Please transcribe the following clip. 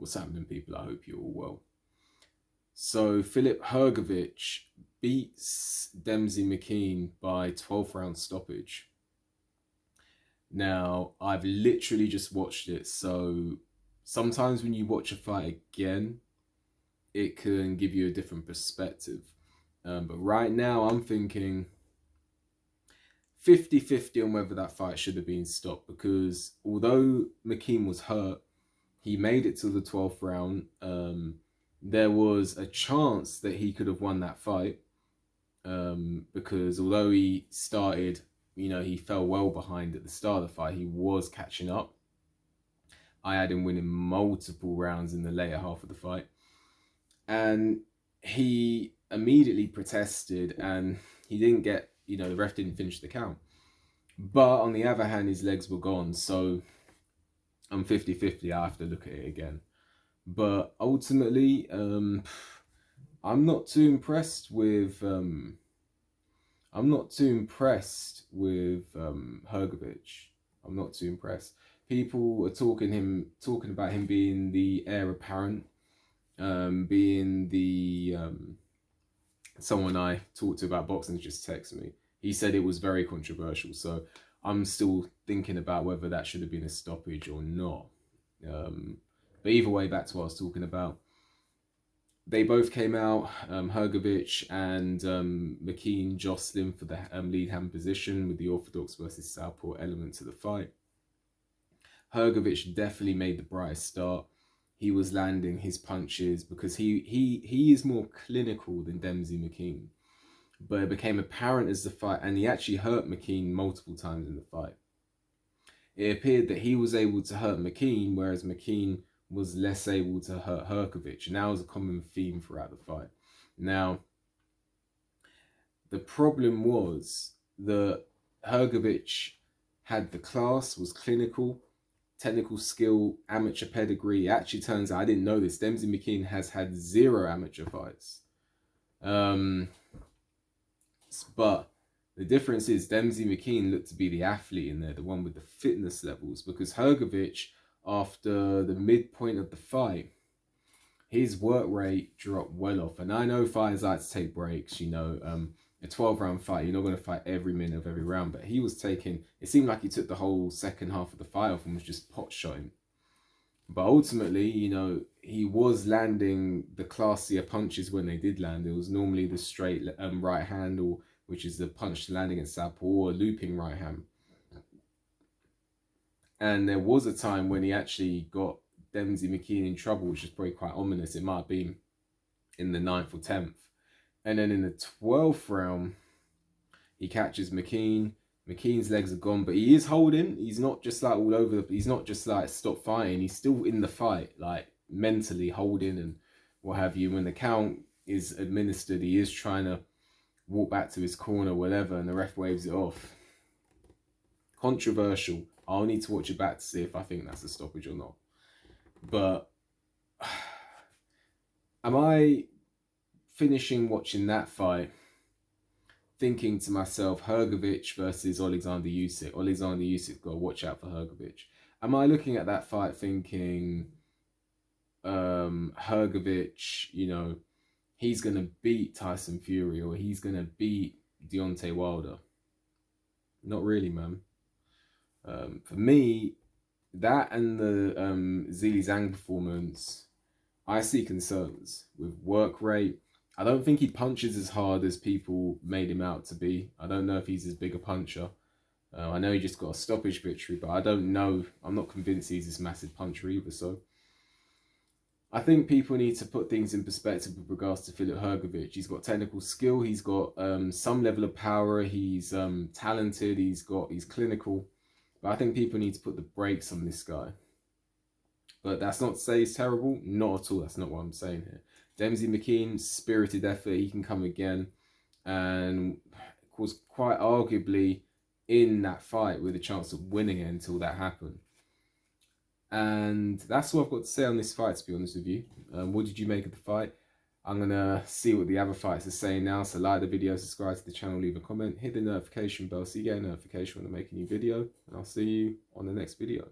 What's happening, people? I hope you're all well. So Filip Hrgović beats Demsey McKean by 12th round stoppage. Now, I've literally just watched it, so sometimes when you watch a fight again, it can give you a different perspective. But right now, I'm thinking 50-50 on whether that fight should have been stopped, because although McKean was hurt, he made it to the 12th round. There was a chance that he could have won that fight, because although he started, he fell well behind at the start of the fight, he was catching up. I had him winning multiple rounds in the later half of the fight. And he immediately protested, and he didn't get, the ref didn't finish the count. But on the other hand, his legs were gone. So I'm 50-50. I have to look at it again. But ultimately, I'm not too impressed with Hrgović. I'm not too impressed. People are talking about him being the heir apparent, being the someone I talked to about boxing just texted me. He said it was very controversial, so I'm still thinking about whether that should have been a stoppage or not. But either way, back to what I was talking about. They both came out, Hrgović and McKean jostling for the lead hand position with the orthodox versus southpaw element to the fight. Hrgović definitely made the brightest start. He was landing his punches because he is more clinical than Demsey McKean. But it became apparent as the fight, and he actually hurt McKean multiple times in the fight. It appeared that he was able to hurt McKean, whereas McKean was less able to hurt Hrgović, and that was a common theme throughout the fight. Now, the problem was that Hrgović had the class, was clinical, technical skill, amateur pedigree. It actually turns out, I didn't know this, Demsey McKean has had 0 amateur fights. But the difference is Demsey McKean looked to be the athlete in there, the one with the fitness levels, because Hrgović, after the midpoint of the fight, his work rate dropped well off. And I know fighters like to take breaks, a 12-round fight, you're not going to fight every minute of every round, but he was taking, it seemed like he took the whole second half of the fight off and was just pot-shotting. But ultimately, he was landing the classier punches when they did land. It was normally the straight right hand, which is the punch landing at southpaw, or a looping right hand. And there was a time when he actually got Demsey McKean in trouble, which is probably quite ominous. It might have been in the 9th or 10th. And then in the 12th round, he catches McKean. McKean's legs are gone, but he is holding. He's not just like all over. He's not just like stop fighting. He's still in the fight, like mentally holding and what have you. When the count is administered, he is trying to walk back to his corner, whatever, and the ref waves it off. Controversial. I'll need to watch it back to see if I think that's a stoppage or not. But am I finishing watching that fight thinking to myself, Hrgović versus Alexander Usyk. Alexander Usyk, got to watch out for Hrgović. Am I looking at that fight thinking, Hrgović, he's going to beat Tyson Fury, or he's going to beat Deontay Wilder? Not really, man. For me, that and the Zhilei Zhang performance, I see concerns with work rate. I don't think he punches as hard as people made him out to be. I don't know if he's as big a puncher. I know he just got a stoppage victory, but I don't know. I'm not convinced he's this massive puncher either. So I think people need to put things in perspective with regards to Filip Hrgović. He's got technical skill. He's got some level of power. He's talented. He's clinical. But I think people need to put the brakes on this guy. But that's not to say he's terrible. Not at all. That's not what I'm saying here. Demsey McKean, spirited effort. He can come again. And was quite arguably in that fight with a chance of winning it until that happened. And that's what I've got to say on this fight, to be honest with you. What did you make of the fight? I'm going to see what the other fights are saying now. So like the video, subscribe to the channel, leave a comment, hit the notification bell so you get a notification when I make a new video. And I'll see you on the next video.